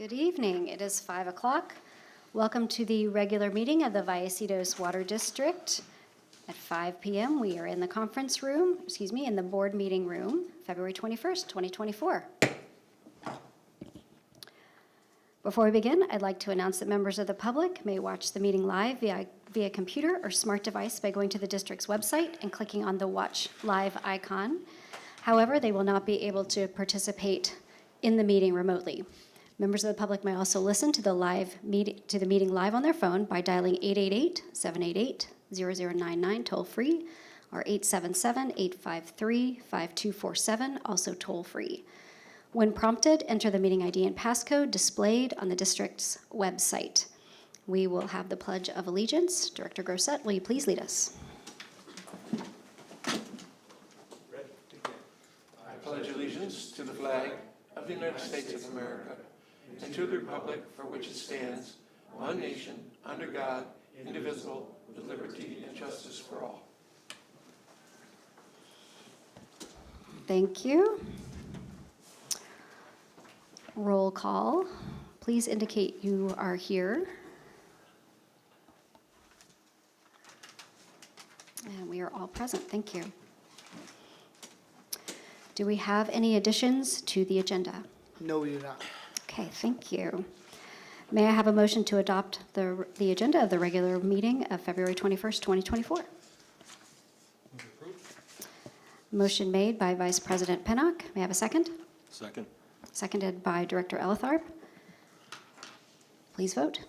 Good evening. It is 5 o'clock. Welcome to the regular meeting of the Vallecitos Water District. At 5 p.m. we are in the conference room, in the board meeting room, February 21st, 2024. Before we begin, I'd like to announce that members of the public may watch the meeting live via computer or smart device by going to the district's website and clicking on the Watch Live icon. However, they will not be able to participate in the meeting remotely. Members of the public may also listen to the meeting live on their phone by dialing 888-788-0099 toll free or 877-853-5247 also toll free. When prompted, enter the meeting ID and passcode displayed on the district's website. We will have the Pledge of Allegiance. Director Grosset, will you please lead us? I pledge allegiance to the flag of the United States of America and to the republic for which it stands, one nation, under God, indivisible, with liberty and justice for all. Thank you. Roll call. Please indicate you are here. And we are all present. Thank you. Do we have any additions to the agenda? No, we do not. Okay, thank you. May I have a motion to adopt the agenda of the regular meeting of February 21st, 2024? Motion made by Vice President Pinnock. May I have a second? Second. Seconded by Director Elitharp. Please vote.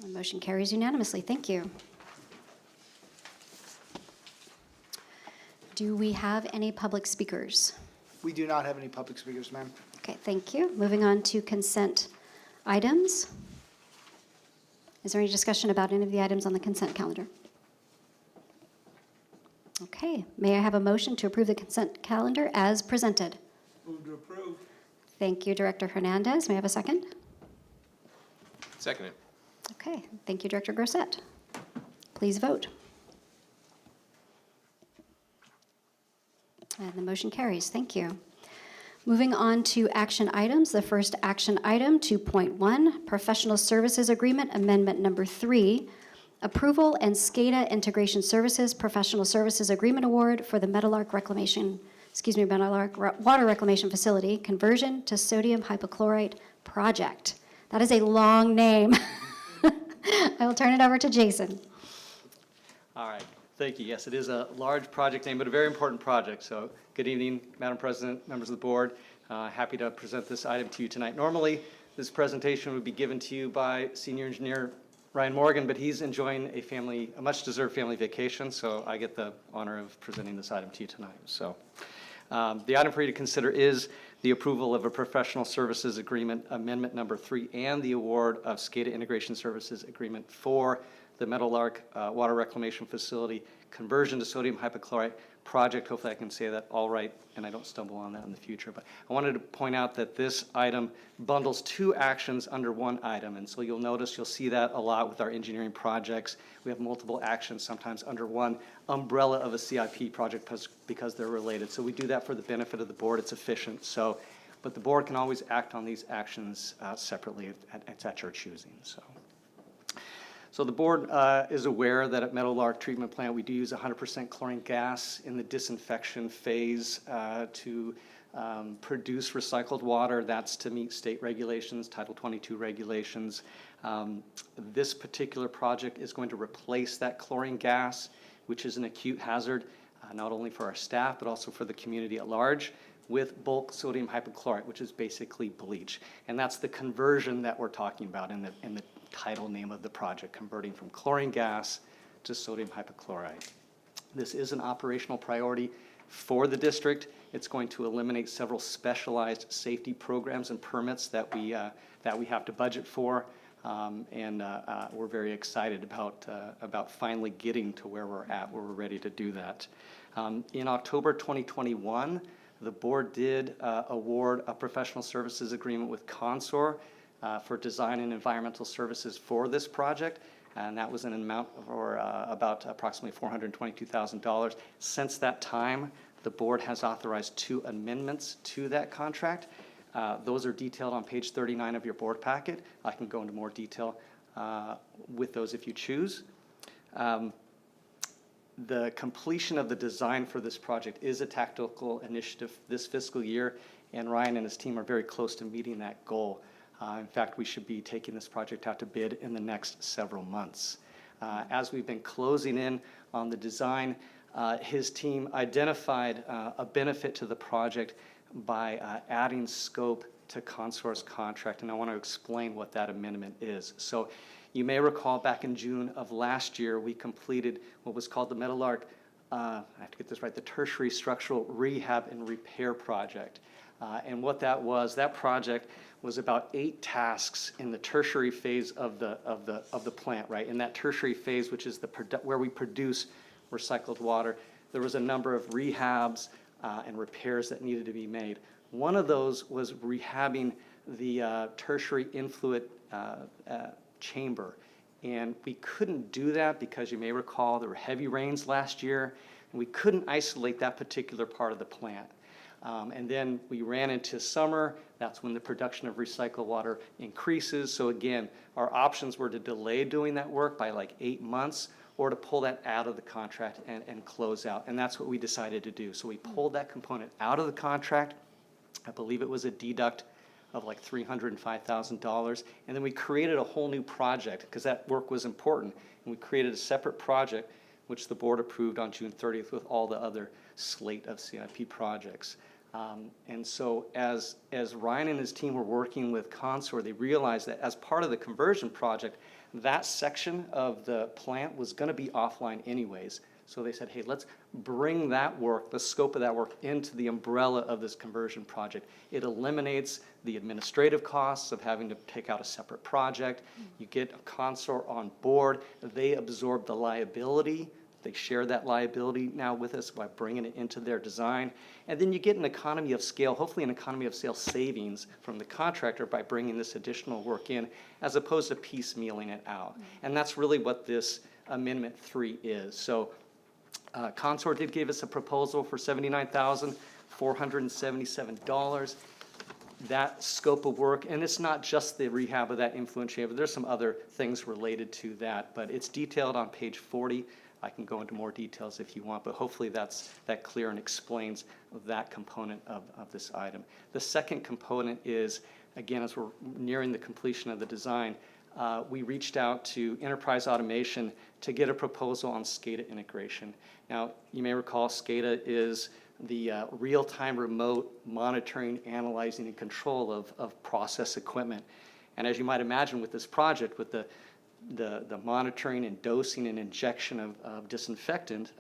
The motion carries unanimously. Thank you. Do we have any public speakers? We do not have any public speakers, ma'am. Okay, thank you. Moving on to consent items. Is there any discussion about any of the items on the consent calendar? Okay, may I have a motion to approve the consent calendar as presented? Move to approve. Thank you, Director Hernandez. May I have a second? Seconded. Okay, thank you, Director Grosset. Please vote. And the motion carries. Thank you. Moving on to action items. The first action item, 2.1, Professional Services Agreement, Amendment Number 3, Approval and SCADA Integration Services Professional Services Agreement Award for the Meadowlark Water Reclamation Facility Conversion to Sodium Hypochlorite Project. That is a long name. I will turn it over to Jason. All right. Thank you. Yes, it is a large project name, but a very important project. So good evening, Madam President, members of the board. Happy to present this item to you tonight. Normally, this presentation would be given to you by Senior Engineer Ryan Morgan, but he's enjoying a much-deserved family vacation, so I get the honor of presenting this item to you tonight. So the item for you to consider is the approval of a Professional Services Agreement, Amendment Number 3, and the award of SCADA Integration Services Agreement for the Meadowlark Water Reclamation Facility Conversion to Sodium Hypochlorite Project. Hopefully I can say that all right and I don't stumble on that in the future. But I wanted to point out that this item bundles two actions under one item. And so you'll see that a lot with our engineering projects. We have multiple actions sometimes under one umbrella of a CIP project because they're related. So we do that for the benefit of the board. It's efficient. But the board can always act on these actions separately. It's at your choosing. So the board is aware that at Meadowlark Treatment Plant we do use 100% chlorine gas in the disinfection phase to produce recycled water. That's to meet state regulations, Title 22 regulations. This particular project is going to replace that chlorine gas, which is an acute hazard, not only for our staff but also for the community at large, with bulk sodium hypochlorite, which is basically bleach. And that's the conversion that we're talking about in the title name of the project, converting from chlorine gas to sodium hypochlorite. This is an operational priority for the district. It's going to eliminate several specialized safety programs and permits that we have to budget for, and we're very excited about finally getting to where we're at, where we're ready to do that. In October 2021, the board did award a professional services agreement with Consor for design and environmental services for this project, and that was an amount of about approximately $422,000. Since that time, The board has authorized 2 amendments to that contract. Those are detailed on page 39 of your board packet. I can go into more detail with those if you choose. The completion of the design for this project is a tactical initiative this fiscal year, and Ryan and his team are very close to meeting that goal. In fact, we should be taking this project out to bid in the next several months. As we've been closing in on the design, his team identified a benefit to the project by adding scope to Consor's contract, and I want to explain what that amendment is. So you may recall back in June of last year, we completed what was called the Meadowlark, I have to get this right, the Tertiary Structural Rehab and Repair Project. And what that was, that project was about 8 tasks in the tertiary phase of the plant, right? In that tertiary phase, which is where we produce recycled water, there was a number of rehabs and repairs that needed to be made. One of those was rehabbing the tertiary influent chamber. And we couldn't do that because you may recall there were heavy rains last year, and we couldn't isolate that particular part of the plant. And then we ran into summer. That's when the production of recycled water increases. So again, our options were to delay doing that work by like 8 months, or to pull that out of the contract and close out. And that's what we decided to do. So we pulled that component out of the contract. I believe it was a deduct of like $305,000. And then we created a whole new project because that work was important. And we created a separate project, which the board approved on June 30th with all the other slate of CIP projects. And so as Ryan and his team were working with Consor, they realized that as part of the conversion project, that section of the plant was going to be offline anyways. So they said, hey, let's bring that work, the scope of that work, into the umbrella of this conversion project. It eliminates the administrative costs of having to take out a separate project. You get a Consor on board. They absorb the liability. They share that liability now with us by bringing it into their design. And then you get an economy of scale, hopefully an economy of scale savings from the contractor by bringing this additional work in, as opposed to piecemealing it out. And that's really what this Amendment 3 is. So Consor did give us a proposal for $79,477. That scope of work, and it's not just the rehab of that influent chamber, there's some other things related to that, but it's detailed on page 40. I can go into more details if you want, but hopefully that clear and explains that component of this item. The second component is, again, as we're nearing the completion of the design, we reached out to Enterprise Automation to get a proposal on SCADA integration. Now, you may recall SCADA is the real-time remote monitoring, analyzing, and control of process equipment. And as you might imagine with this project, with the monitoring and dosing and injection of disinfectant,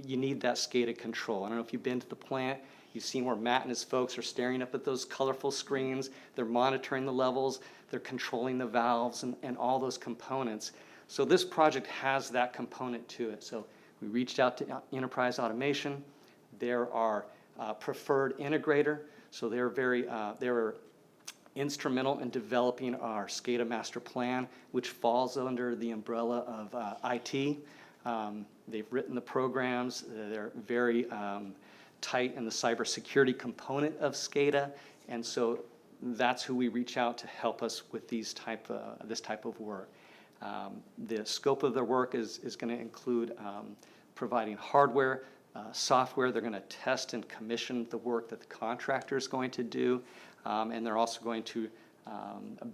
you need that SCADA control. I don't know if you've been to the plant, you've seen where Matt and his folks are staring up at those colorful screens. They're monitoring the levels, they're controlling the valves and all those components. So this project has that component to it. So we reached out to Enterprise Automation. They're our preferred integrator. So they were instrumental in developing our SCADA master plan, which falls under the umbrella of IT. They've written the programs. They're very tight in the cybersecurity component of SCADA, and so that's who we reach out to help us with this type of work. The scope of their work is going to include providing hardware, software. They're going to test and commission the work that the contractor is going to do. And they're also going to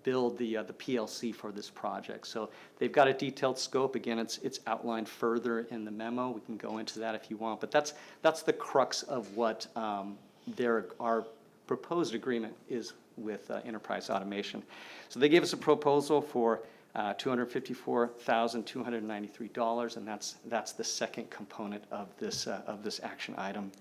build the PLC for this project. So they've got a detailed scope. Again, it's outlined further in the memo. We can go into that if you want. But that's the crux of what our proposed agreement is with Enterprise Automation. So they gave us a proposal for $254,293, and that's the second component of this action item.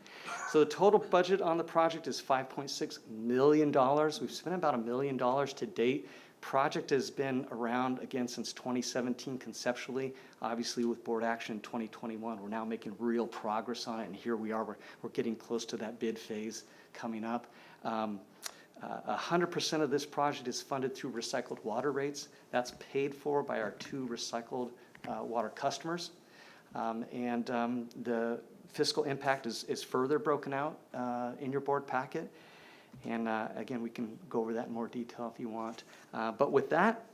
So the total budget on the project is $5.6 million. We've spent about $1 million to date. Project has been around again since 2017 conceptually. Obviously, with board action in 2021, we're now making real progress on it, and here we are. We're getting close to that bid phase coming up. 100% of this project is funded through recycled water rates. That's paid for by our 2 recycled water customers. The fiscal impact is further broken out in your board packet. And again, we can go over that in more detail if you want. But with that,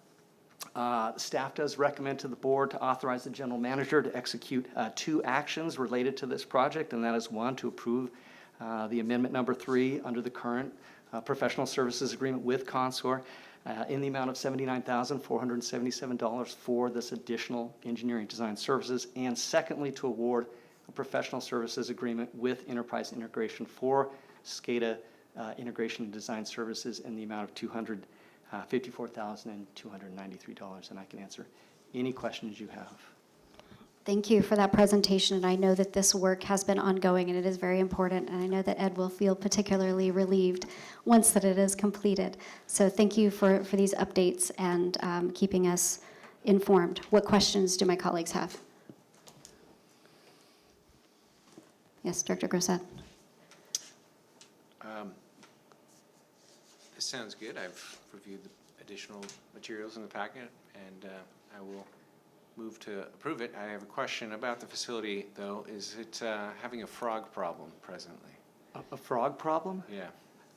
staff does recommend to the board to authorize the general manager to execute 2 actions related to this project, and that is 1, to approve the amendment number 3 under the current professional services agreement with Consor in the amount of $79,477 for this additional engineering design services, and secondly, to award a professional services agreement with Enterprise Integration for SCADA integration and design services in the amount of $254,293, and I can answer any questions you have. Thank you for that presentation, and I know that this work has been ongoing, and it is very important, and I know that Ed will feel particularly relieved once that it is completed. So thank you for these updates and keeping us informed. What questions do my colleagues have? Yes, Director Grosset. This sounds good. I've reviewed the additional materials in the packet, and I will move to approve it. I have a question about the facility, though. Is it having a frog problem presently? A frog problem? Yeah.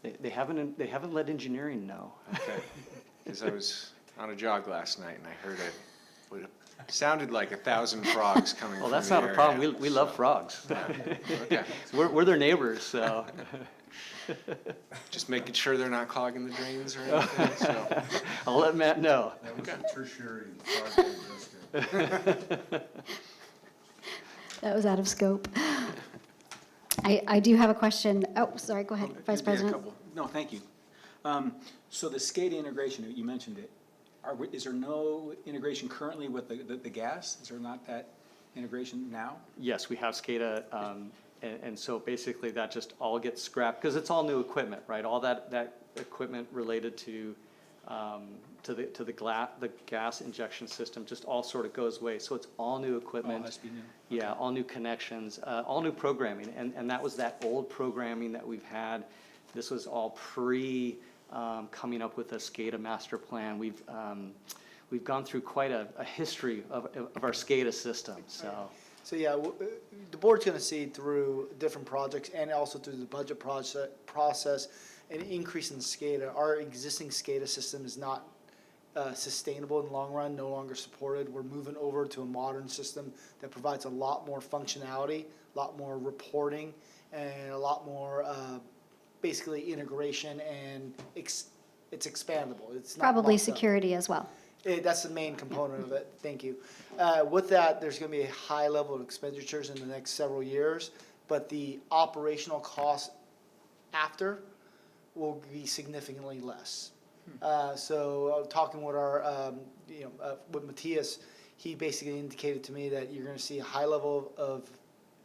They haven't let engineering know. Okay. Because I was on a jog last night and I heard it sounded like 1,000 frogs coming Well, from that's the not a area. problem. We love frogs. Yeah. Okay. We're their neighbors, so. Just making sure they're not clogging the drains or anything. So. I'll let Matt know. That was Okay. a tertiary project district. That was out of scope. I do have a question. Oh, sorry, go ahead, Vice Yeah, a President. couple. No, thank you. So the SCADA integration, you mentioned it. Is there no integration currently with the gas? Is there not that integration now? Yes, we have SCADA, and so basically that just all gets scrapped, because it's all new equipment, right? All that equipment related to the gas injection system just all sort of goes away. So it's all new equipment. Oh, it has to be new. Yeah, all new connections, all new programming, and that was that old programming that we've had. This was all coming up with a SCADA master plan. We've gone through quite a history of our SCADA system, so. So yeah, the board's going to see through different projects and also through the budget process an increase in SCADA. Our existing SCADA system is not sustainable in the long run, no longer supported. We're moving over to a modern system that provides a lot more functionality, a lot more reporting, and a lot more basically integration, and it's expandable. It's not Probably locked up. security as well. That's the main component of it. Thank you. With that, there's going to be a high level of expenditures in the next several years, but the operational costs after will be significantly less. So talking with our, with Matthias, he basically indicated to me that you're going to see a high level of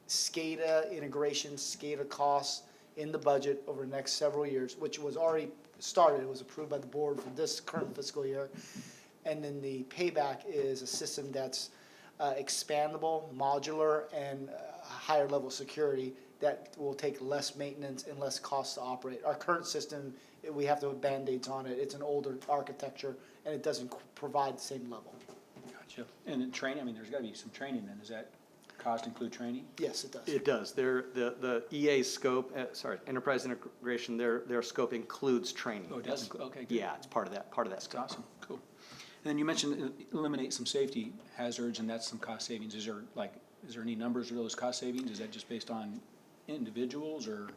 SCADA integration, SCADA costs in the budget over the next several years, which was already started. It was approved by the board for this current fiscal year. And then the payback is a system that's expandable, modular, and higher level security that will take less maintenance and less cost to operate. Our current system, we have to have Band-Aids on it. It's an older architecture, and it doesn't provide the same level. Gotcha. And then training, I mean, there's got to be some training then. Does that cost include training? Yes, it does. It does. The EA scope, Enterprise Integration, their scope includes training. Oh, it does? Okay, good. Yeah, it's part of that That's scope. awesome. Cool. And then you mentioned eliminate some safety hazards, and that's some cost savings. Is there any numbers of those cost savings? Is that just based on individuals or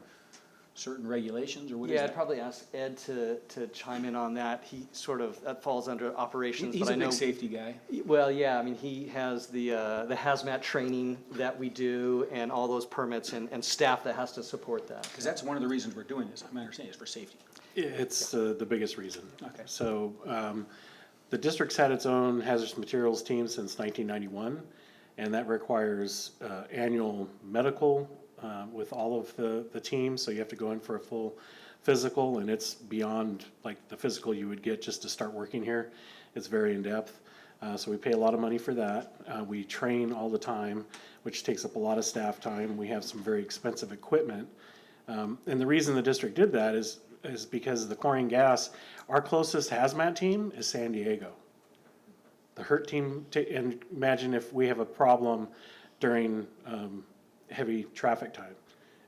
certain regulations, or what is Yeah, that? I'd probably ask Ed to chime in on that. He that falls under operations, He's but a I know. big safety guy. Well, yeah, I mean, he has the hazmat training that we do and all those permits and staff that has to support that. Because that's one of the reasons we're doing this, my understanding, is for safety. It's the biggest reason. Okay. So the district's had its own hazardous materials team since 1991, and that requires annual medical with all of the teams. So you have to go in for a full physical, and it's beyond like the physical you would get just to start working here. It's very in-depth. So we pay a lot of money for that. We train all the time, which takes up a lot of staff time. We have some very expensive equipment. And the reason the district did that is because of the chlorine gas. Our closest hazmat team is San Diego. The HURT team, and imagine if we have a problem during heavy traffic time.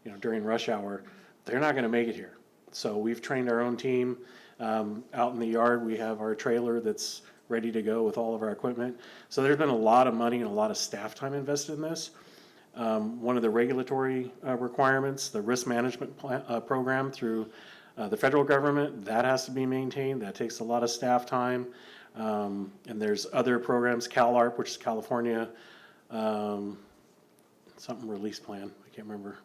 You know, during rush hour, they're not gonna make it here. So we've trained our own team. Out in the yard, we have our trailer that's ready to go with all of our equipment. So there's been a lot of money and a lot of staff time invested in this. One of the regulatory requirements, the risk management program through the federal government, that has to be maintained. That takes a lot of staff time. And there's other programs, CalARP, which is California, something release plan, I can't remember.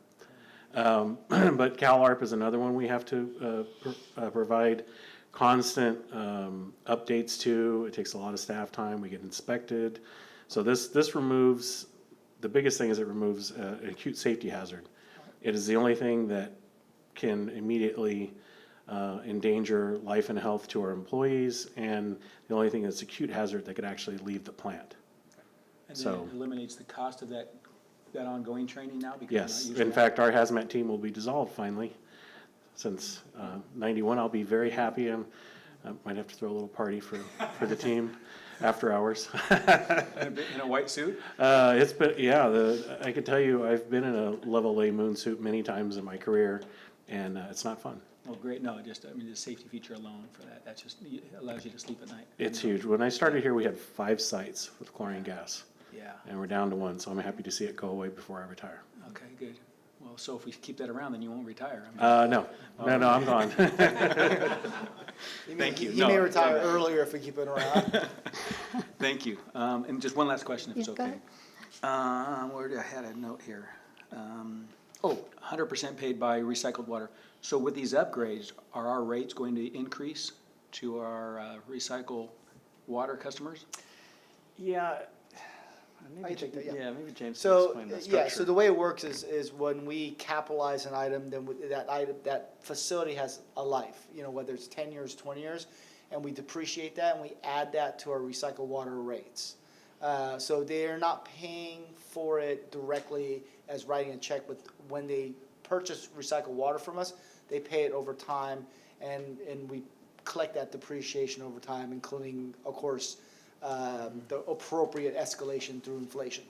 But CalARP is another one we have to provide constant updates to. It takes a lot of staff time. We get inspected. So this removes, the biggest thing is it removes an acute safety hazard. It is the only thing that can immediately endanger life and health to our employees, and the only thing that's acute hazard that could actually leave the plant. And then So- it eliminates the cost of that ongoing training now? Because Yes, we're not using in that? fact, our hazmat team will be dissolved finally. Since 91, I'll be very happy. I might have to throw a little party for the team after hours. In a white suit? It's been, yeah, I can tell you, I've been in a level A moon suit many times in my career, and it's not fun. Well, great, no, just, I mean, the safety feature alone for that just it allows you to sleep at night. It's huge. When I started here, we had 5 sites with chlorine gas, Yeah, and we're down to 1, so I'm happy to see it go away before I retire. okay, good. Well, so if we keep that around, then you won't retire. I mean, No, I'm gone. Thank you. He may No, retire no. earlier if we keep it around. Thank you. And just one last question, if it's Yeah, go okay. Where did I had a note here? 100% paid by recycled water. So with these upgrades, are our rates going to increase to our recycle water customers? Yeah. I can take that, yeah. Maybe James can So, explain the yeah, so structure. the way it works is when we capitalize an item, then that facility has a life, you know, whether it's 10 years, 20 years, and we depreciate that and we add that to our recycled water rates. So they're not paying for it directly as writing a check, but when they purchase recycled water from us, they pay it over time, and we collect that depreciation over time, including, of course, the appropriate escalation through inflation.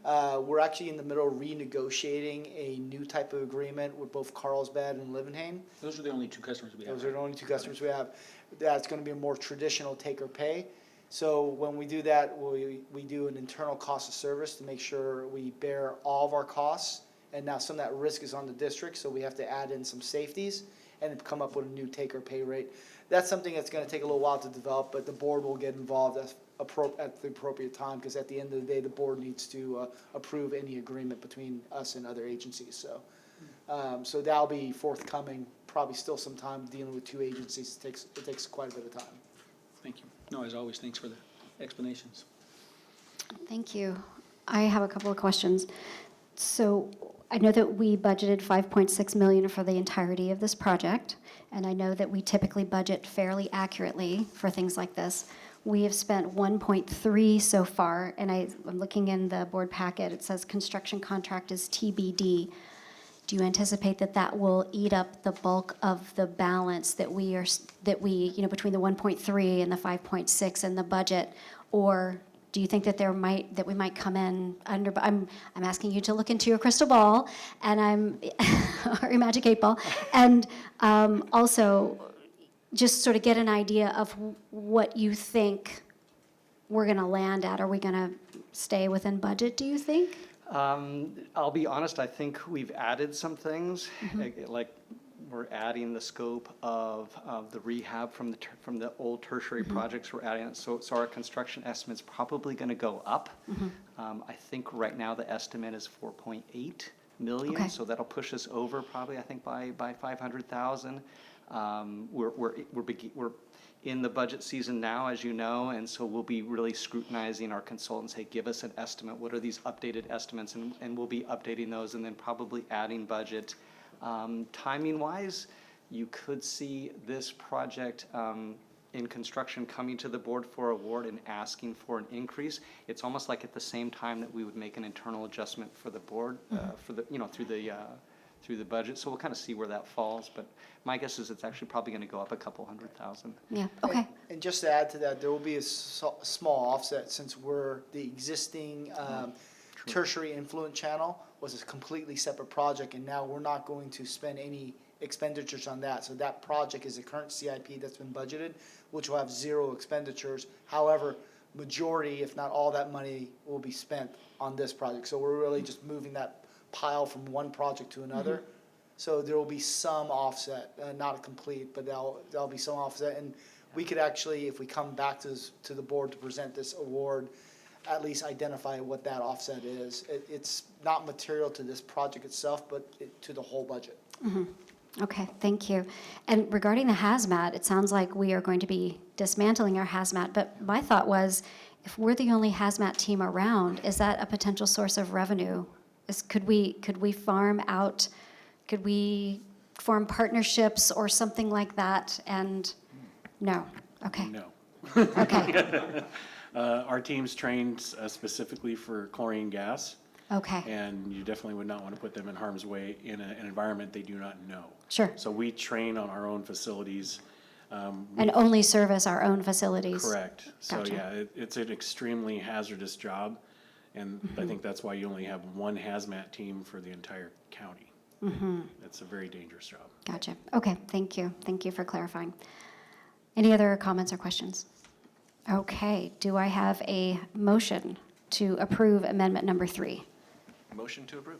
We're actually in the middle of renegotiating a new type of agreement with both Carlsbad and Livenhain. Those are the only two customers we have. Those are the only 2 customers we have. That's gonna be a more traditional take or pay. So when we do that, we do an internal cost of service to make sure we bear all of our costs. And now some of that risk is on the district, so we have to add in some safeties and come up with a new take or pay rate. That's something that's gonna take a little while to develop, but the board will get involved at the appropriate time, because at the end of the day, the board needs to approve any agreement between us and other agencies, so. So that'll be forthcoming, probably still some time dealing with 2 agencies, it takes quite a bit of time. Thank you. No, as always, thanks for the explanations. Thank you. I have a couple of questions. So I know that we budgeted $5.6 million for the entirety of this project, and I know that we typically budget fairly accurately for things like this. We have spent 1.3 so far, and I'm looking in the board packet, it says construction contract is TBD. Do you anticipate that that will eat up the bulk of the balance that we, you know, between the 1.3 and the 5.6 in the budget? Or do you think that we might come in under, I'm asking you to look into your crystal ball, and or your magic 8 ball, and also just sort of get an idea of what you think we're gonna land at. Are we gonna stay within budget, do you think? I'll be honest, I think we've added some things, Mm-hmm. like we're adding the scope of the rehab from the old tertiary Mm-hmm. projects we're adding. So our construction estimate's probably gonna go up. Mm-hmm. I think right now the estimate is 4.8 million, Okay. so that'll push us over probably, I think, by 500,000. We're in the budget season now, as you know, and so we'll be really scrutinizing our consultants. Hey, give us an estimate. What are these updated estimates? And we'll be updating those and then probably adding budget. Timing-wise, you could see this project in construction coming to the board for award and asking for an increase. It's almost like at the same time that we would make an internal adjustment for the board, for the, you know, through the budget. So we'll kind of see where that falls. But my guess is it's actually probably going to go up a couple 100,000. Yeah, okay. And just to add to that, there will be a small offset since we're the existing tertiary influent channel was a completely separate project, and now we're not going to spend any expenditures on that. So that project is a current CIP that's been budgeted, which will have zero expenditures. However, majority, if not all that money, will be spent on this project. So we're really just moving that pile from one project to another. So there will be some offset, not a complete, but there'll be some offset. And we could actually, if we come back to the board to present this award, at least identify what that offset is. It's not material to this project itself, but to the whole budget. Okay, thank you. And regarding the hazmat, it sounds like we are going to be dismantling our hazmat, but my thought was, if we're the only hazmat team around, is that a potential source of revenue? Could we farm out, could we form partnerships or something like that? And no, okay, No. okay, Our team's trained specifically for chlorine gas, okay, and you definitely would not want to put them in harm's way in an environment they do not know. sure. So we train on our own facilities. And only service our own facilities? Correct. So, Gotcha. yeah, it's an extremely hazardous job, and I think that's why you only have one hazmat team for the entire county. It's a very dangerous job. Gotcha. Okay, thank you. Thank you for clarifying. Any other comments or questions? Okay, do I have a motion to approve amendment number 3? Motion to approve.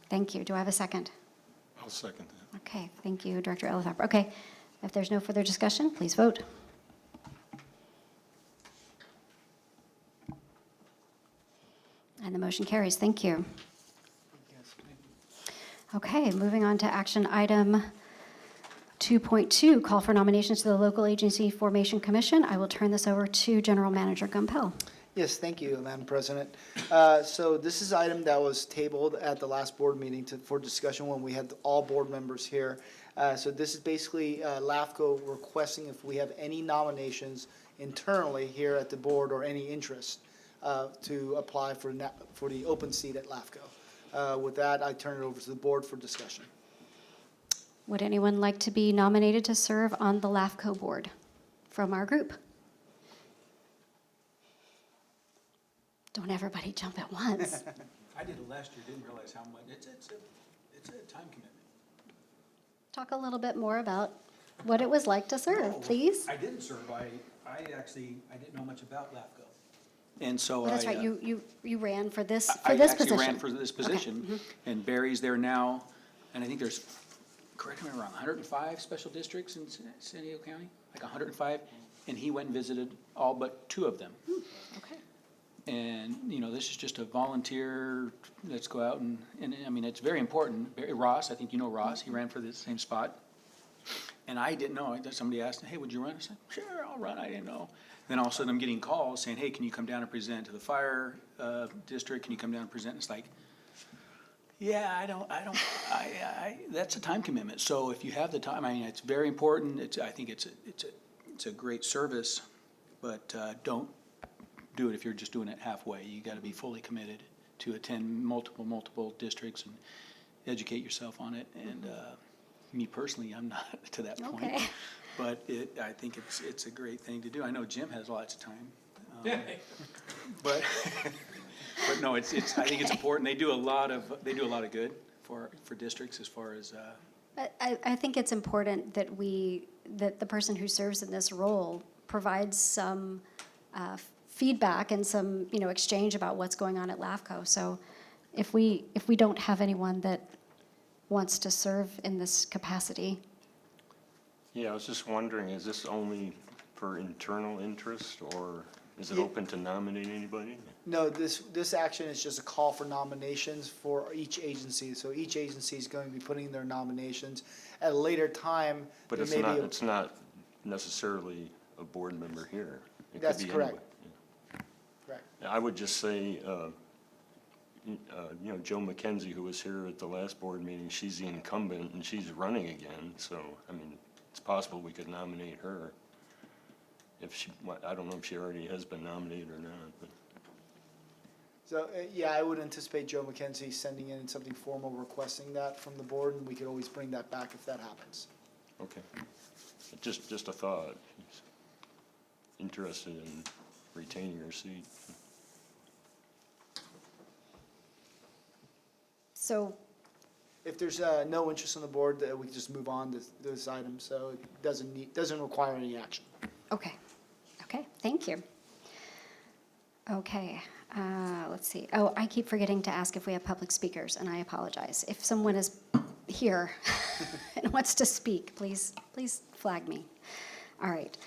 Thank you. Do I have a second? I'll second that. Okay, thank you, Director Elithorpe. Okay, if there's no further discussion, please vote. And the motion carries. Thank you. Okay, moving on to action item 2.2, call for nominations to the Local Agency Formation Commission. I will turn this over to General Manager Gumpel. Yes, thank you, Madam President. So this is an item that was tabled at the last board meeting for discussion when we had all board members here. So this is basically LAFCO requesting if we have any nominations internally here at the board or any interest to apply for the open seat at LAFCO. With that, I turn it over to the board for discussion. Would anyone like to be nominated to serve on the LAFCO board from our group? Don't everybody jump at once. I did it last year, didn't realize how much, it's a time commitment. Talk a little bit more about what it was like to serve, please. I didn't serve, I didn't know much about LAFCO. And so Oh, that's I, right, you ran for this I position. actually ran for this position, and Barry's there now, and I think there's, correct me if I'm wrong, 105 special districts in San Diego County, like 105, and he went and visited all but 2 of them. Okay. And, you know, this is just a volunteer, let's go out and I mean, it's very important. Ross, I think you know Ross, he ran for the same spot. And I didn't know, somebody asked, hey, would you run? I said, sure, I'll run, I didn't know. Then all of a sudden I'm getting calls saying, hey, can you come down and present to the fire district? Can you come down and present? And it's like, yeah, that's a time commitment. So if you have the time, I mean, it's very important. I think it's a great service, but don't do it if you're just doing it halfway. You got to be fully committed to attend multiple districts and educate yourself on it. And me personally, I'm not to that point. Okay. But I think it's a great thing to do. I know Jim has lots of time. But but no, I think it's important. They do a lot of good for districts as far as I think it's important that that the person who serves in this role provides some feedback and some, exchange about what's going on at LAFCO. So if we don't have anyone that wants to serve in this capacity. Yeah, I was just wondering, is this only for internal interest, or is it open to nominate anybody? No, this action is just a call for nominations for each agency. So each agency is going to be putting their nominations. At a later time, But there may be it's not necessarily a board member here. It could That's be correct. anybody. Correct. I would just say, Joe McKenzie, who was here at the last board meeting, she's the incumbent and she's running again. So, I mean, it's possible we could nominate her. I don't know if she already has been nominated or not, but. So, yeah, I would anticipate Joe McKenzie sending in something formal requesting that from the board, and we could always bring that back if that happens. Okay. Just a thought. She's interested in retaining her seat. So, If there's no interest on the board, we can just move on to this item, so it doesn't require any action. okay, thank you. Okay, let's see. Oh, I keep forgetting to ask if we have public speakers, and I apologize. If someone is here and wants to speak, please flag me. All right.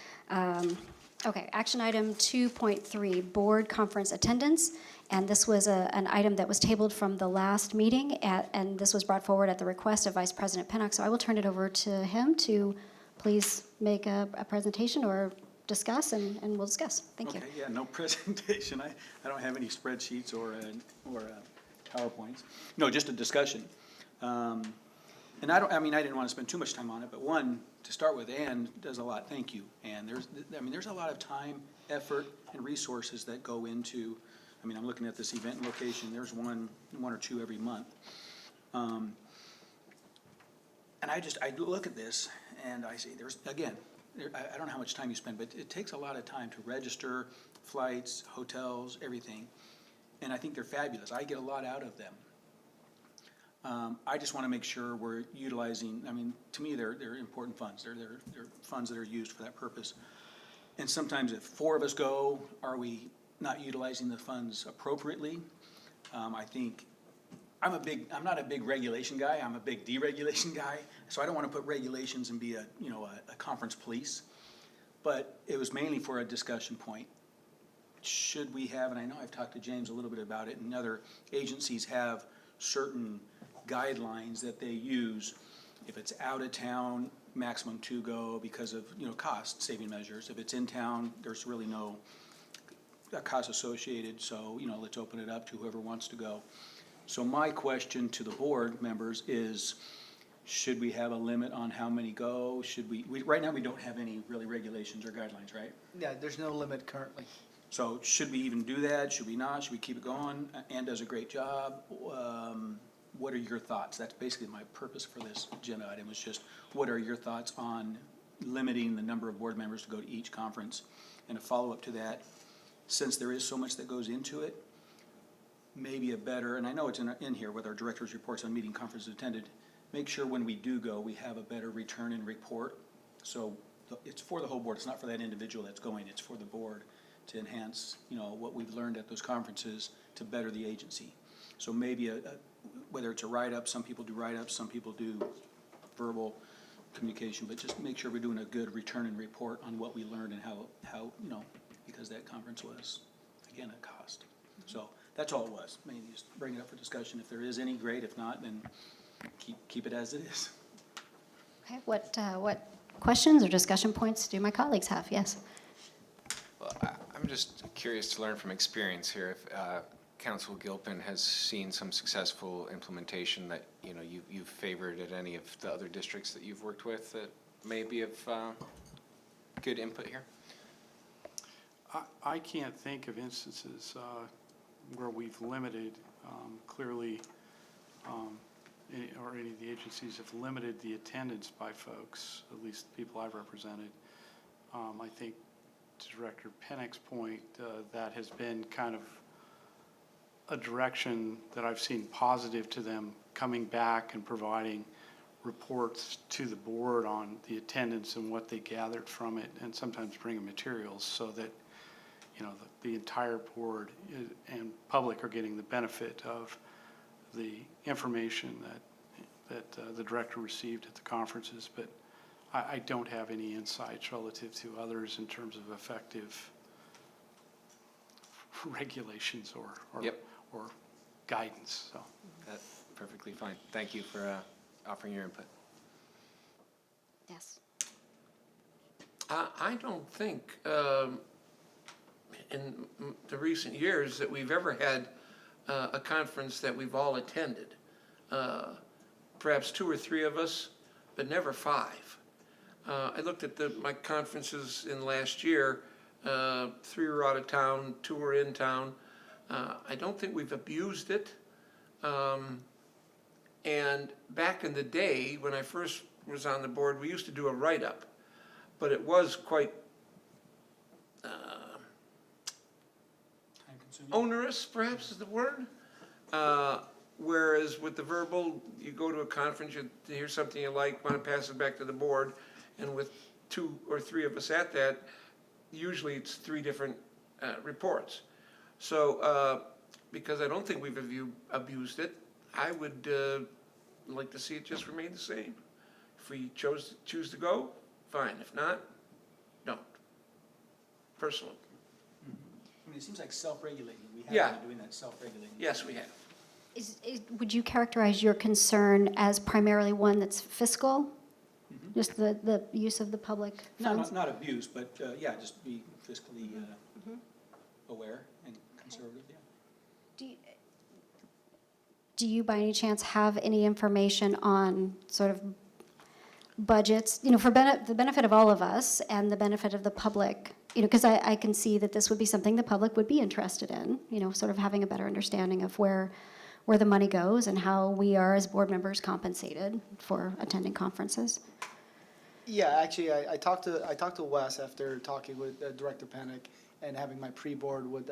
Okay, action item 2.3, board conference attendance. And this was an item that was tabled from the last meeting, and this was brought forward at the request of Vice President Pinnock. So I will turn it over to him to please make a presentation or discuss, and we'll discuss. Thank you. Okay, yeah, no presentation. I don't have any spreadsheets or PowerPoints. No, just a discussion. And I didn't want to spend too much time on it, but one, to start with, Ann does a lot, thank you. And there's a lot of time, effort, and resources that go into, I'm looking at this event and location, there's one or two every month. And I look at this and I see I don't know how much time you spend, but it takes a lot of time to register flights, hotels, everything. And I think they're fabulous. I get a lot out of them. I just want to make sure we're utilizing, to me, they're important funds. They're funds that are used for that purpose. And sometimes if four of us go, are we not utilizing the funds appropriately? I think, I'm not a big regulation guy, I'm a big deregulation guy, so I don't want to put regulations and be a conference police. But it was mainly for a discussion point. Should we have, and I know I've talked to James a little bit about it, and other agencies have certain guidelines that they use. If it's out of town, maximum 2 go because of, cost saving measures. If it's in town, there's really no cost associated, so, let's open it up to whoever wants to go. So my question to the board members is, should we have a limit on how many go? Should we right now we don't have any really regulations or guidelines, right? Yeah, there's no limit currently. So should we even do that? Should we not? Should we keep it going? Ann does a great job. What are your thoughts? That's basically my purpose for this agenda item, was just what are your thoughts on limiting the number of board members to go to each conference? And a follow-up to that, since there is so much that goes into it, maybe a better, and I know it's in here with our director's reports on meeting conferences attended, make sure when we do go, we have a better return and report. So it's for the whole board. It's not for that individual that's going. It's for the board to enhance, what we've learned at those conferences to better the agency. So maybe whether it's a write-up, some people do write-ups, some people do verbal communication, but just make sure we're doing a good return and report on what we learned and how because that conference was, again, a cost. So that's all it was. Maybe just bring it up for discussion. If there is any, great. If not, then keep it as it is. Okay, what questions or discussion points do my colleagues have? Yes. Well, I'm just curious to learn from experience here if Council Gilpin has seen some successful implementation that you've favored at any of the other districts that you've worked with that may be of good input here. I can't think of instances where we've limited clearly, or any of the agencies have limited the attendance by folks, at least the people I've represented. I think to Director Pinnock's point, that has been kind of a direction that I've seen positive to them coming back and providing reports to the board on the attendance and what they gathered from it, and sometimes bringing materials so that the entire board and public are getting the benefit of the information that the director received at the conferences. But I don't have any insights relative to others in terms of effective regulations or guidance. So That's perfectly fine. Thank you for offering your input. Yes. I don't think in the recent years that we've ever had a conference that we've all attended. Perhaps 2 or 3 of us, but never 5. I looked at my conferences in last year. 3 were out of town, 2 were in town. I don't think we've abused it. And back in the day, when I first was on the board, we used to do a write-up, but it was quite onerous, perhaps is the word. Whereas with the verbal, you go to a conference, you hear something you like, want to pass it back to the board, and with 2 or 3 of us at that, usually it's 3 different reports. So, because I don't think we've abused it, I would like to see it just remain the same. If we choose to go, fine. If not, don't. Personally. I mean, it seems like self-regulating. We Yeah. have been doing that self-regulating. Yes, we have. Would you characterize your concern as primarily one that's fiscal? Just the use of the public funds? Not abuse, but, yeah, just be fiscally aware and conservative, yeah. Do you by any chance have any information on sort of budgets, for the benefit of all of us and the benefit of the public? Because I can see that this would be something the public would be interested in, sort of having a better understanding of where the money goes and how we are as board members compensated for attending conferences. Yeah, actually, I talked to Wes after talking with Director Penick and having my pre-board with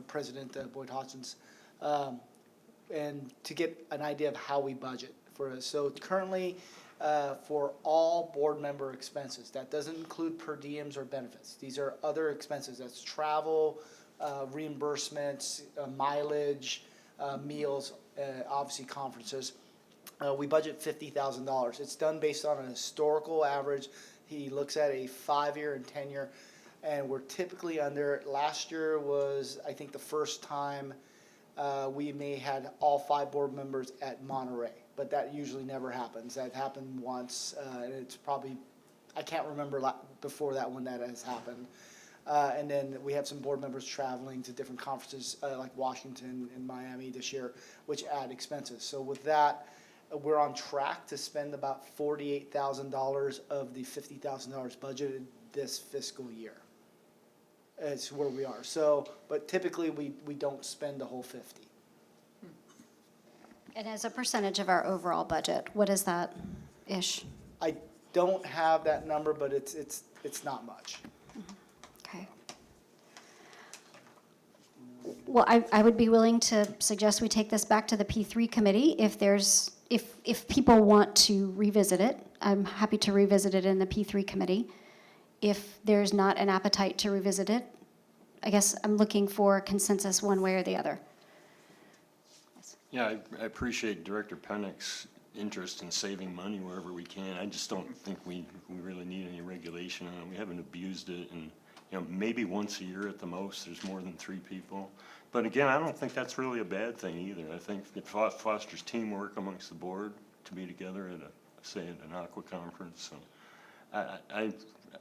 President Boyd Hodgins, and to get an idea of how we budget for us. So currently, for all board member expenses, that doesn't include per diems or benefits. These are other expenses. That's travel, reimbursements, mileage, meals, obviously conferences. We budget $50,000. It's done based on a historical average. He looks at a 5-year and 10-year, and we're typically under. Last year was, I think, the first time we may had all 5 board members at Monterey, but that usually never happens. That happened once, and it's probably, I can't remember before that when that has happened. And then we have some board members traveling to different conferences like Washington and Miami this year, which add expenses. So with that, we're on track to spend about $48,000 of the $50,000 budgeted this fiscal year. It's where we are. So, but typically we don't spend the whole 50. And as a percentage of our overall budget, what is that ish? I don't have that number, but it's not much. Okay. Well, I would be willing to suggest we take this back to the P3 committee if people want to revisit it. I'm happy to revisit it in the P3 committee. If there's not an appetite to revisit it, I guess I'm looking for consensus one way or the other. Yeah, I appreciate Director Penick's interest in saving money wherever we can. I just don't think we really need any regulation on it. We haven't abused it, and maybe once a year at the most, there's more than 3 people. But again, I don't think that's really a bad thing either. I think it fosters teamwork amongst the board to be together at say at an aqua conference. So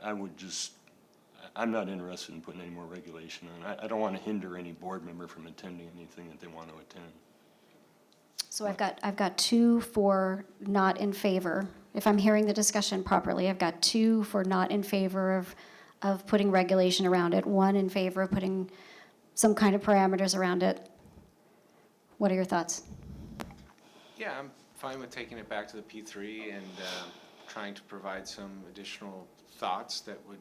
I would just, I'm not interested in putting any more regulation on. I don't want to hinder any board member from attending anything that they want to attend. So I've got 2 for not in favor. If I'm hearing the discussion properly, I've got 2 for not in favor of putting regulation around it, 1 in favor of putting some kind of parameters around it. What are your thoughts? Yeah, I'm fine with taking it back to the P3 and trying to provide some additional thoughts that would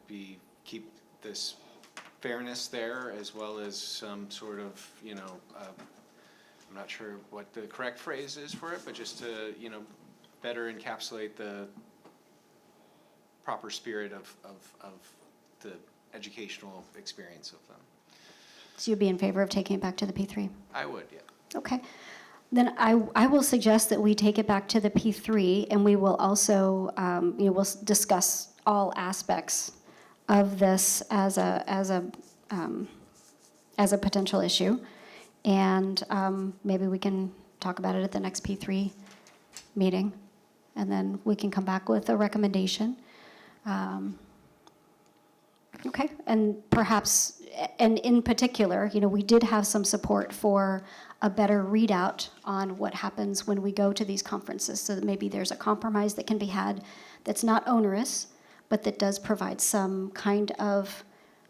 keep this fairness there, as well as some sort of, I'm not sure what the correct phrase is for it, but just to, better encapsulate the proper spirit of the educational experience of them. So you'd be in favor of taking it back to the P3? I would, yeah. Okay. Then I will suggest that we take it back to the P3, and we will also, we'll discuss all aspects of this as a potential issue, and maybe we can talk about it at the next P3 meeting, and then we can come back with a recommendation. Okay, and perhaps, and in particular, we did have some support for a better readout on what happens when we go to these conferences, so that maybe there's a compromise that can be had that's not onerous, but that does provide some kind of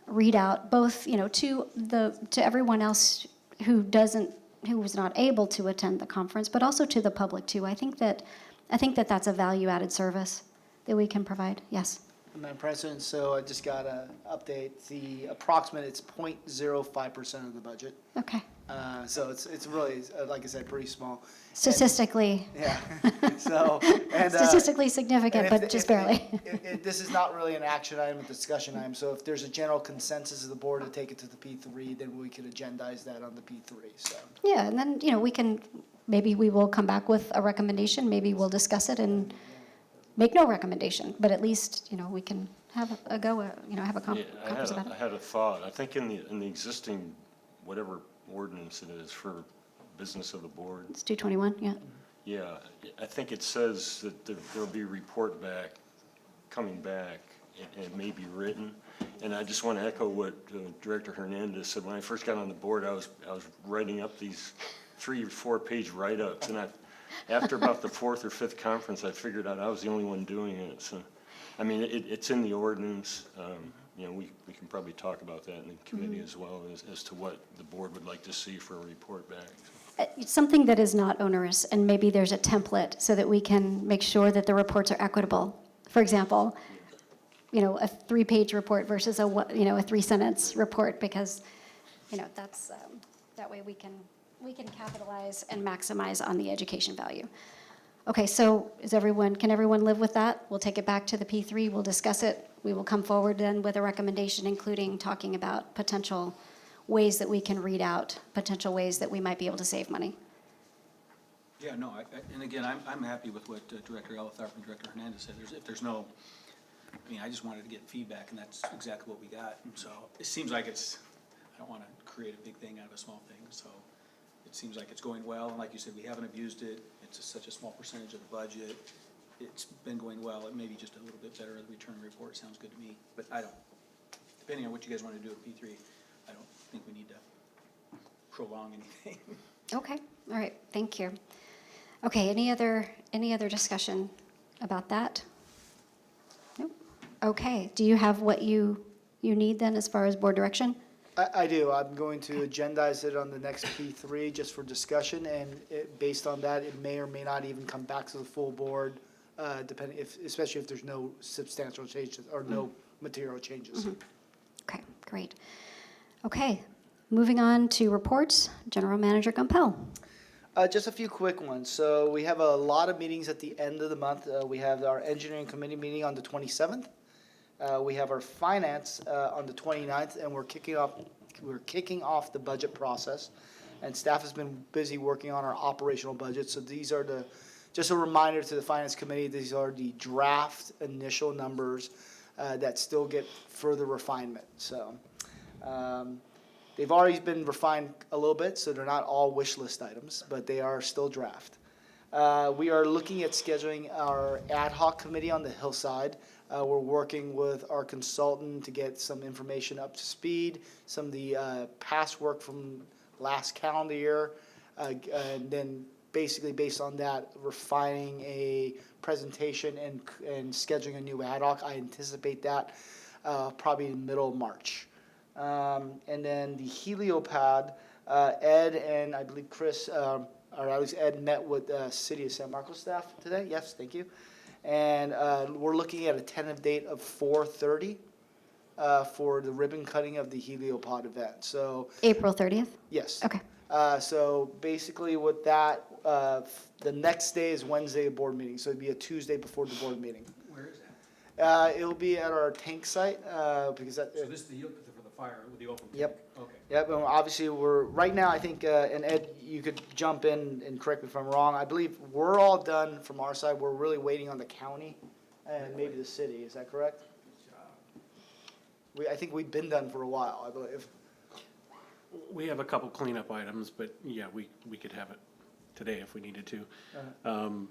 readout, both, to everyone else who was not able to attend the conference, but also to the public too. I think that that's a value-added service that we can provide. Yes. Madam President, so I just got a update. The approximate, it's 0.05% of the budget. Okay. So it's really, like I said, pretty small. Statistically, Yeah, so, and. statistically and significant, if but the- just if the- barely. This is not really an action item, a discussion item, so if there's a general consensus of the board to take it to the P3, then we could agendize that on the P3, so. Yeah, and then, maybe we will come back with a recommendation, maybe we'll discuss it and make no recommendation, but at least, we can have a go, have a Yeah, conference about I it. had a thought. I think in the existing, whatever ordinance it is for business of the board, It's 221, yeah. yeah, I think it says that there'll be a report back, coming back, and it may be written. And I just want to echo what Director Hernandez said. When I first got on the board, I was writing up these 3 or 4 page write-ups, and after about the 4th or 5th conference, I figured out I was the only one doing it. So, I mean, it's in the ordinance. We can probably talk about that in the committee as well, as to what the board would like to see for a report back. It's something that is not onerous, and maybe there's a template so that we can make sure that the reports are equitable. For example, a 3-page report versus a 3-sentence report, because, that's, that way we can capitalize and maximize on the education value. Okay, so can everyone live with that? We'll take it back to the P3, we'll discuss it. We will come forward then with a recommendation, including talking about potential ways that we can read out, potential ways that we might be able to save money. Yeah, no, and again, I'm happy with what Director Elitharp and Director Hernandez said. If there's no, I just wanted to get feedback, and that's exactly what we got. And so it seems like I don't want to create a big thing out of a small thing, so it seems like it's going well. And like you said, we haven't abused it. It's such a small percentage of the budget. It's been going well. It may be just a little bit better. The return report sounds good to me, but depending on what you guys want to do at P3, I don't think we need to prolong anything. Okay, all right, thank you. Okay, any other discussion about that? Nope. Okay, do you have what you need then as far as board direction? I do. I'm going to agendize it on the next P3 just for discussion, and based on that, it may or may not even come back to the full board, especially if there's no substantial changes or no material changes. Okay, great. Okay, moving on to reports. General Manager Gumpel. Just a few quick ones. So we have a lot of meetings at the end of the month. We have our engineering committee meeting on the 27th. We have our finance on the 29th, and we're kicking off the budget process. And staff has been busy working on our operational budget. So these are just a reminder to the finance committee, these are the draft initial numbers that still get further refinement. So they've already been refined a little bit, so they're not all wish list items, but they are still draft. We are looking at scheduling our ad hoc committee on the hillside. We're working with our consultant to get some information up to speed, some of the past work from last calendar year, and then basically based on that, refining a presentation and scheduling a new ad hoc. I anticipate that probably in the middle of March. And then the heliopad, Ed and I believe Chris, or at least Ed, met with the City of San Marcos staff today. Yes, thank you. And we're looking at a tentative date of 4:30 for the ribbon cutting of the heliopod event. So April 30th? yes. Okay. So basically with that, the next day is Wednesday board meeting. So it'd be a Tuesday before the board meeting. Where is that? It'll be at our tank site because that. So this is for the fire with the open. Yep. Okay. Yep, and obviously we're, right now, I think, and Ed, you could jump in and correct me if I'm wrong, I believe we're all done from our side, we're really waiting on the county and maybe the city, is that correct? I think we've been done for a while, I believe. We have a couple cleanup items, but yeah, we could have it today if we needed to.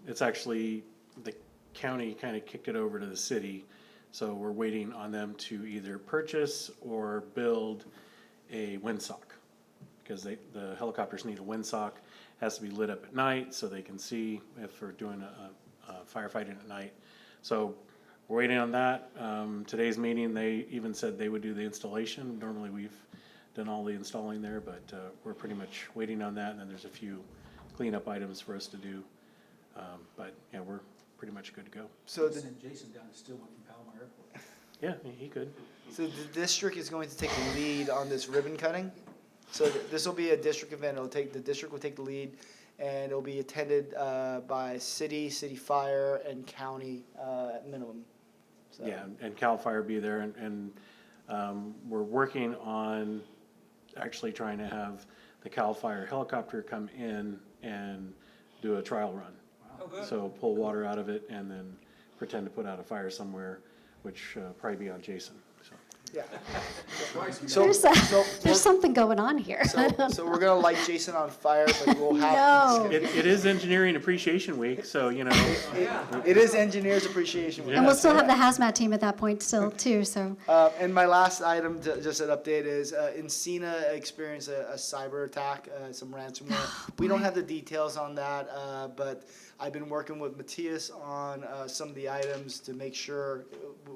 It's actually, the county kind of kicked it over to the city, so we're waiting on them to either purchase or build a windsock, because the helicopters need a windsock. Has to be lit up at night so they can see if we're doing a firefighting at night. So we're waiting on that. Today's meeting, they even said they would do the installation. Normally we've done all the installing there, but we're pretty much waiting on that. And then there's a few cleanup items for us to do. But yeah, we're pretty much good to go. So Send Jason down to Stillman from Palomar Airport. Yeah, he could. So the district is going to take the lead on this ribbon cutting. So this will be a district event. The district will take the lead, and it'll be attended by city fire, and county at minimum. So, Yeah, and CAL FIRE be there, and we're working on actually trying to have the CAL FIRE helicopter come in and do a trial run. So pull water out of it and then pretend to put out a fire somewhere, which probably be on Jason, so. yeah. There's something going on here. So we're gonna light Jason on fire, but we'll have. No. It is Engineering Appreciation Week, so, you know, It is Engineers Appreciation Week. And we'll still have the hazmat team at that point still too, so. And my last item, just an update, is Encina experienced a cyber attack, some ransomware. We don't have the details on that, but I've been working with Matthias on some of the items to make sure,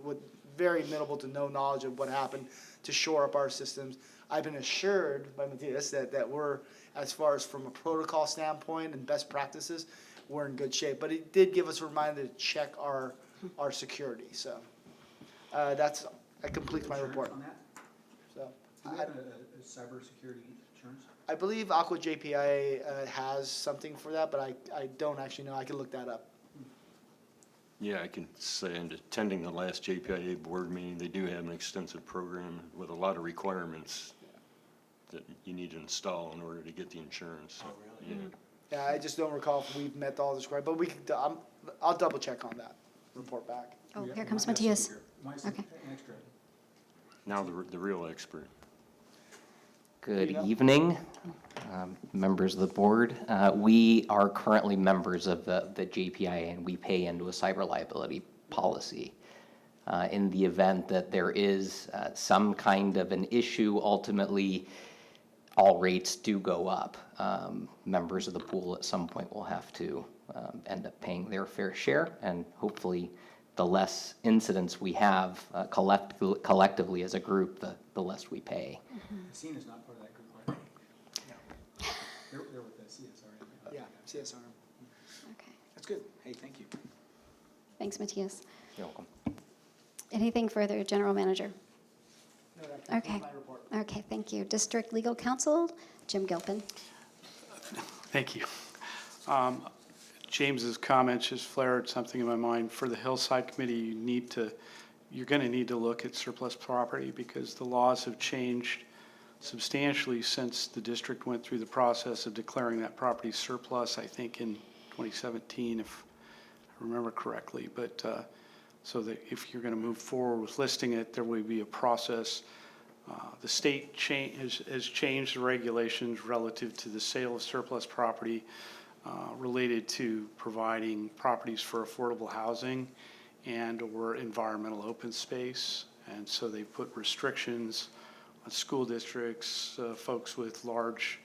with very minimal to no knowledge of what happened, to shore up our systems. I've been assured by Matthias that we're, as far as from a protocol standpoint and best practices, we're in good shape. But it did give us a reminder to check our security, so that completes my report. On that? So Do we have a cybersecurity insurance? I believe Aqua JPIA has something for that, but I don't actually know. I can look that up. Yeah, I can say, in attending the last JPIA board meeting, they do have an extensive program with a lot of requirements that you need to install in order to get the insurance. Oh, really? Yeah. Yeah, I just don't recall if we've met all the requirements, but we could, I'll double check on that, report back. Oh, here comes Matthias. Okay. Extra. Now the real expert. Good you go. evening, members of the board. We are currently members of the JPIA, and we pay into a cyber liability policy. In the event that there is some kind of an issue, ultimately, all rates do go up. Members of the pool at some point will have to end up paying their fair share, and hopefully, the less incidents we have collectively as a group, the less we pay. Cena's not part of that group, right? No. They're with the CSR. Yeah, CSR. Okay. That's good. Hey, thank you. Thanks, Matthias. You're welcome. Anything further, General Manager? No, that concludes Okay. my report. Okay, thank you. District Legal Counsel, Jim Gilpin. Thank you. James's comments just flared something in my mind. For the Hillside Committee, you're going to need to look at surplus property because the laws have changed substantially since the district went through the process of declaring that property surplus, I think in 2017, if I remember correctly. But so that if you're going to move forward with listing it, there will be a process. The state has changed the regulations relative to the sale of surplus property related to providing properties for affordable housing and or environmental open space. And so they put restrictions on school districts, folks with large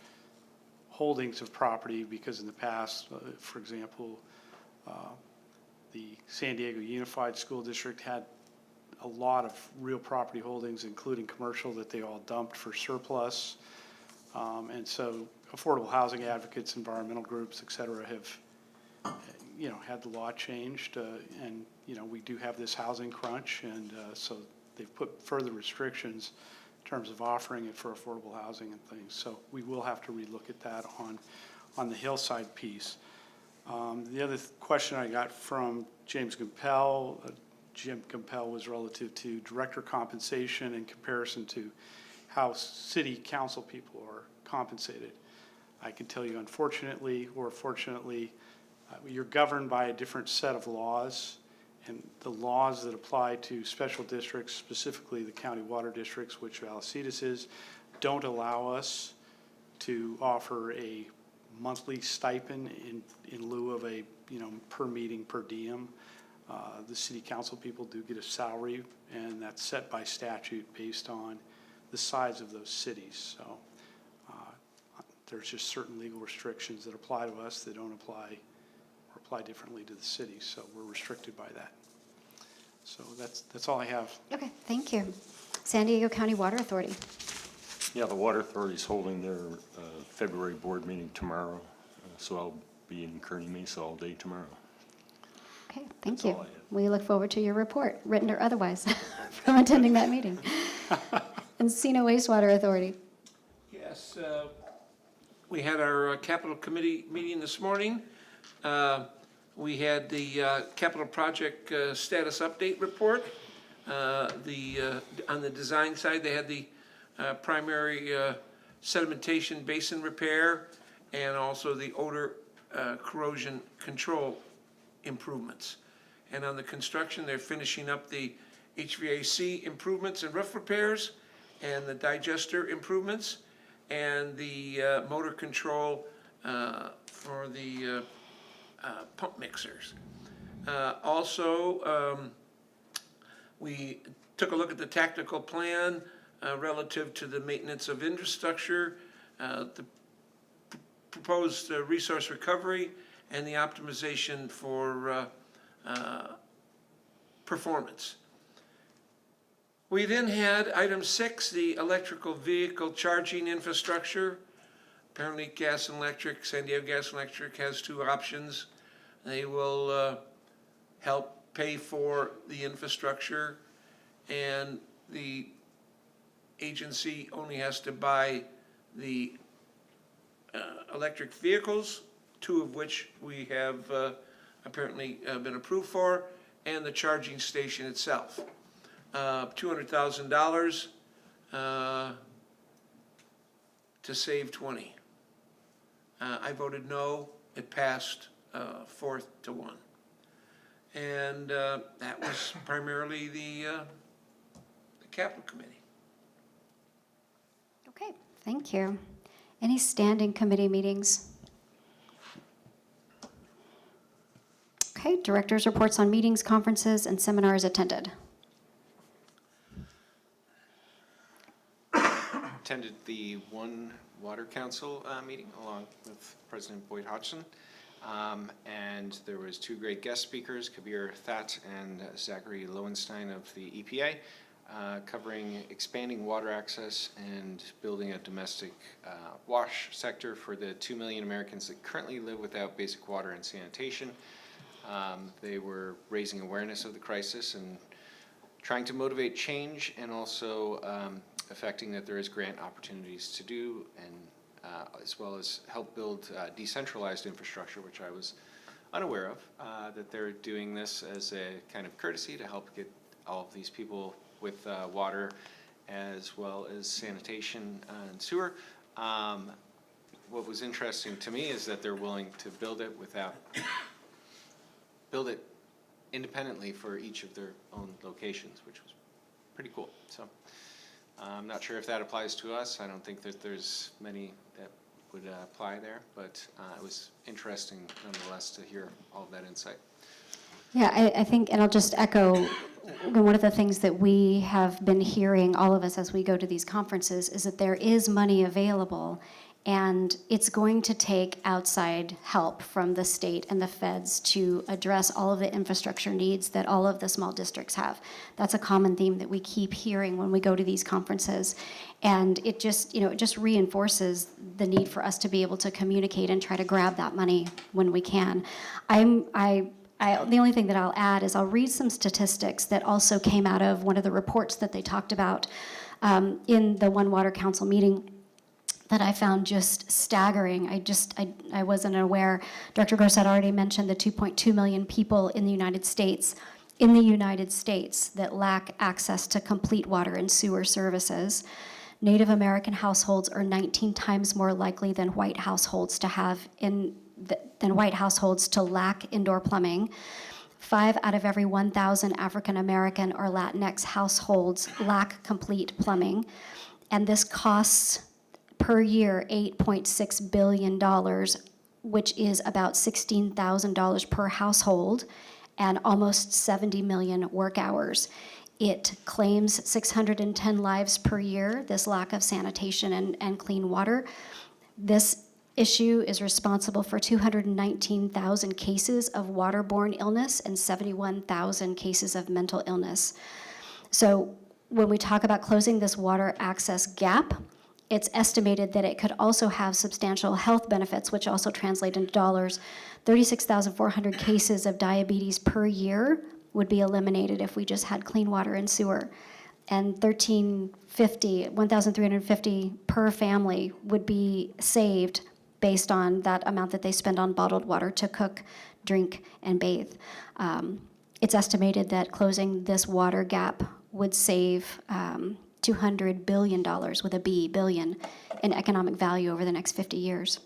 holdings of property, because in the past, for example, the San Diego Unified School District had a lot of real property holdings, including commercial, that they all dumped for surplus. And so affordable housing advocates, environmental groups, et cetera, have, had the law changed. And, we do have this housing crunch. And so they've put further restrictions in terms of offering it for affordable housing and things. So we will have to relook at that on the Hillside piece. The other question I got from James Campbell, Jim Campbell, was relative to director compensation in comparison to how city council people are compensated. I can tell you, unfortunately or fortunately, you're governed by a different set of laws, and the laws that apply to special districts, specifically the county water districts, which Vallecitos is, don't allow us to offer a monthly stipend in lieu of a, per meeting per diem. The city council people do get a salary, and that's set by statute based on the size of those cities. So there's just certain legal restrictions that apply to us that don't apply or apply differently to the cities. So we're restricted by that. So that's all I have. Okay, thank you. San Diego County Water Authority. Yeah, the Water Authority's holding their February board meeting tomorrow, so I'll be in Kearney Mesa all day tomorrow. Okay, thank That's you. all I have. We look forward to your report, written or otherwise, from attending that meeting. Encino Wastewater Authority. Yes, we had our capital committee meeting this morning. We had the capital project status update report. On the design side, they had the primary sedimentation basin repair and also the odor corrosion control improvements. And on the construction, they're finishing up the HVAC improvements and roof repairs and the digester improvements and the motor control for the pump mixers. Also, we took a look at the tactical plan relative to the maintenance of infrastructure, the proposed resource recovery, and the optimization for performance. We then had item 6, the electrical vehicle charging infrastructure. Apparently Gas and Electric, San Diego Gas and Electric has 2 options. They will help pay for the infrastructure, and the agency only has to buy the electric vehicles, 2 of which we have apparently been approved for, and the charging station itself. $200,000 to save 20. I voted no. It passed 4-1. And that was primarily the capital committee. Okay, thank you. Any standing committee meetings? Okay, directors' reports on meetings, conferences, and seminars attended. Attended the One Water Council meeting along with President Boyd Hodgson. And there was 2 great guest speakers, Kabir Thaat and Zachary Lowenstein of the EPA, covering expanding water access and building a domestic wash sector for the 2 million Americans that currently live without basic water and sanitation. They were raising awareness of the crisis and trying to motivate change, and also affecting that there is grant opportunities to do, and as well as help build decentralized infrastructure, which I was unaware of, that they're doing this as a kind of courtesy to help get all of these people with water as well as sanitation and sewer. What was interesting to me is that they're willing to build it independently for each of their own locations, which was pretty cool. So I'm not sure if that applies to us. I don't think that there's many that would apply there, but it was interesting nonetheless to hear all of that insight. Yeah, I think, and I'll just echo, one of the things that we have been hearing, all of us as we go to these conferences, is that there is money available, and it's going to take outside help from the state and the feds to address all of the infrastructure needs that all of the small districts have. That's a common theme that we keep hearing when we go to these conferences. And it just, it just reinforces the need for us to be able to communicate and try to grab that money when we can. The only thing that I'll add is I'll read some statistics that also came out of one of the reports that they talked about in the One Water Council meeting that I found just staggering. I wasn't aware. Director Gross had already mentioned the 2.2 million people in the United States that lack access to complete water and sewer services. Native American households are 19 times more likely than white households to lack indoor plumbing. 5 out of every 1,000 African American or Latinx households lack complete plumbing, and this costs per year $8.6 billion, which is about $16,000 per household and almost 70 million work hours. It claims 610 lives per year, this lack of sanitation and clean water. This issue is responsible for 219,000 cases of waterborne illness and 71,000 cases of mental illness. So when we talk about closing this water access gap, it's estimated that it could also have substantial health benefits, which also translate into dollars. 36,400 cases of diabetes per year would be eliminated if we just had clean water and sewer. And 1,350 per family would be saved based on that amount that they spend on bottled water to cook, drink, and bathe. It's estimated that closing this water gap would save $200 billion, with a B, billion, in economic value over the next 50 years,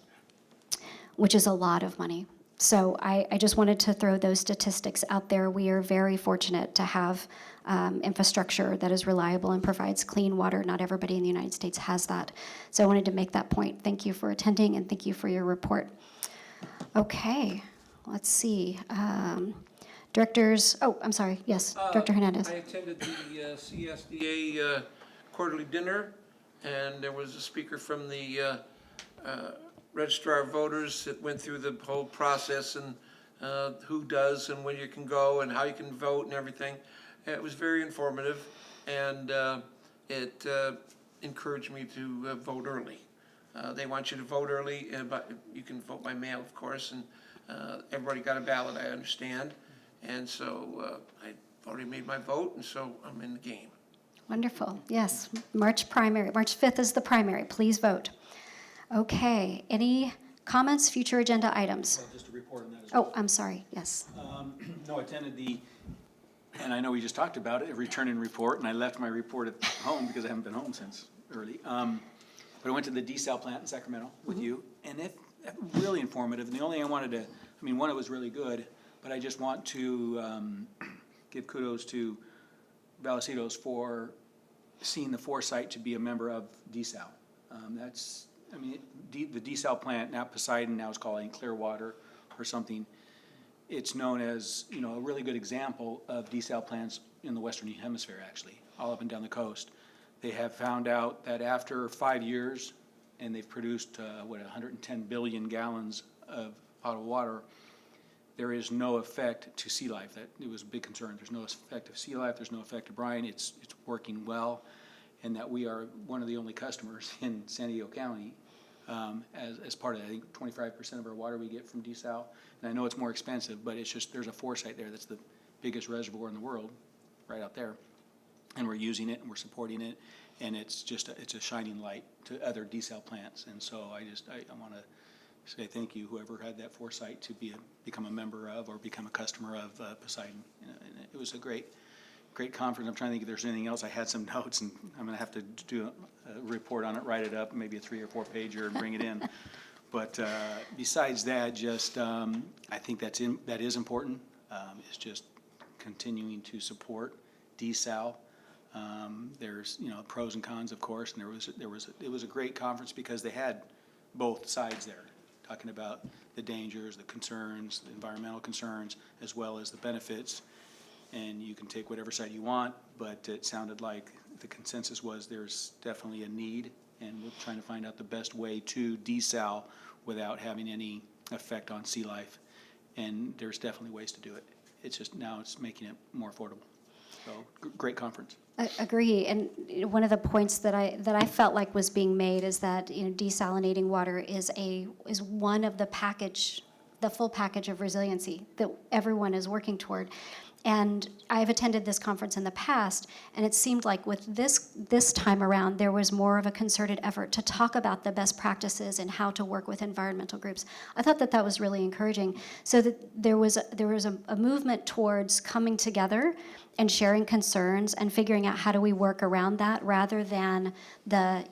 which is a lot of money. So I just wanted to throw those statistics out there. We are very fortunate to have infrastructure that is reliable and provides clean water. Not everybody in the United States has that. So I wanted to make that point. Thank you for attending, and thank you for your report. Okay, let's see. Directors, oh, I'm sorry, yes, Director Hernandez. I attended the CSDA quarterly dinner, and there was a speaker from the Registrar of Voters that went through the whole process and who does and when you can go and how you can vote and everything. It was very informative, and it encouraged me to vote early. They want you to vote early, but you can vote by mail, of course, and everybody got a ballot, I understand. And so I already made my vote, and so I'm in the game. Wonderful, yes. March 5th is the primary. Please vote. Okay, any comments, future agenda items? Well, just a report on that as well. Oh, I'm sorry, yes. No, I attended and I know we just talked about it, a return and report, and I left my report at home because I haven't been home since early. But I went to the desal plant in Sacramento with you, and it really informative. And the only thing I wanted to, one, it was really good, but I just want to give kudos to Vallecitos for seeing the foresight to be a member of desal. The desal plant, now Poseidon, now it's called Clearwater or something. It's known as, a really good example of desal plants in the Western Hemisphere, actually, all up and down the coast. They have found out that after 5 years, and they've produced, 110 billion gallons of potable water, there is no effect to sea life. It was a big concern. There's no effect of sea life, there's no effect of brine, it's working well, and that we are one of the only customers in San Diego County as part of that. I think 25% of our water we get from desal. And I know it's more expensive, but it's just, there's a foresight there. That's the biggest reservoir in the world, right out there. And we're using it and we're supporting it. And it's just, it's a shining light to other desal plants. And so I want to say thank you, whoever had that foresight to become a member of or become a customer of Poseidon. And it was a great conference. I'm trying to think if there's anything else. I had some notes, and I'm going to have to do a report on it, write it up, maybe a 3 or 4 pager, and bring it in. But besides that, just I think that is important. It's just continuing to support desal. There's pros and cons, of course, and it was a great conference because they had both sides there, talking about the dangers, the concerns, the environmental concerns, as well as the benefits. And you can take whatever side you want, but it sounded like the consensus was there's definitely a need, and we're trying to find out the best way to desal without having any effect on sea life. And there's definitely ways to do it. It's just now it's making it more affordable. So great conference. I agree, and one of the points that I felt like was being made is that desalinating water is one of the full package of resiliency that everyone is working toward. And I've attended this conference in the past, and it seemed like with this time around, there was more of a concerted effort to talk about the best practices and how to work with environmental groups. I thought that was really encouraging. So that there was a movement towards coming together and sharing concerns and figuring out how do we work around that, rather than the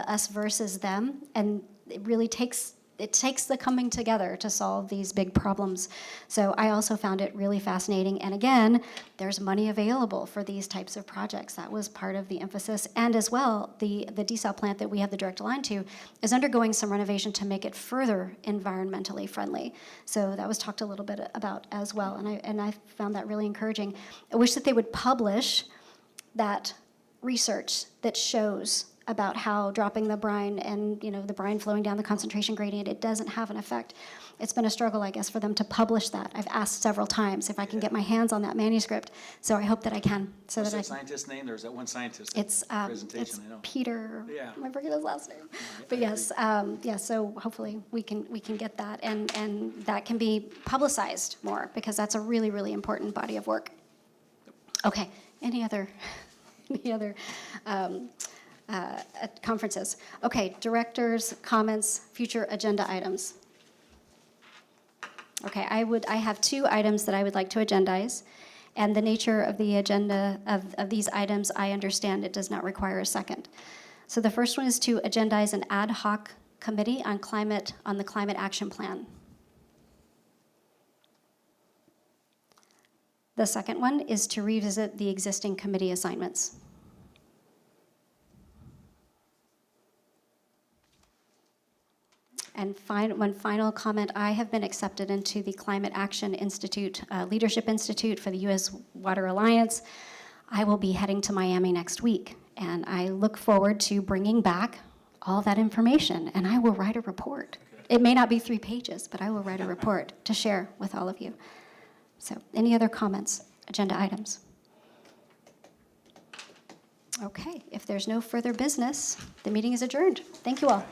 us versus them. And it really takes the coming together to solve these big problems. So I also found it really fascinating. And again, there's money available for these types of projects. That was part of the emphasis. And as well, the desal plant that we have the direct line to is undergoing some renovation to make it further environmentally friendly. So that was talked a little bit about as well. And I found that really encouraging. I wish that they would publish that research that shows about how dropping the brine and, the brine flowing down the concentration gradient, it doesn't have an effect. It's been a struggle, I guess, for them to publish that. I've asked several times if I can get my hands on that manuscript, so I hope that I can, so What's that I that scientist's name? There's that one scientist. It's Presentation, I know. Peter. Yeah. I forget his last name. But yes, so hopefully we can get that, and that can be publicized more, because that's a really, really important body of work. Okay, any other conferences? Okay, directors, comments, future agenda items. Okay, I have 2 items that I would like to agendize. And the nature of the agenda of these items, I understand it does not require a second. So the first one is to agendize an ad hoc committee on the climate action plan. The second one is to revisit the existing committee assignments. And one final comment, I have been accepted into the Climate Action Institute, Leadership Institute for the U.S. Water Alliance. I will be heading to Miami next week, and I look forward to bringing back all that information, and I will write a report. It may not be 3 pages, but I will write a report to share with all of you. So, any other comments, agenda items? Okay, if there's no further business, the meeting is adjourned. Thank you all.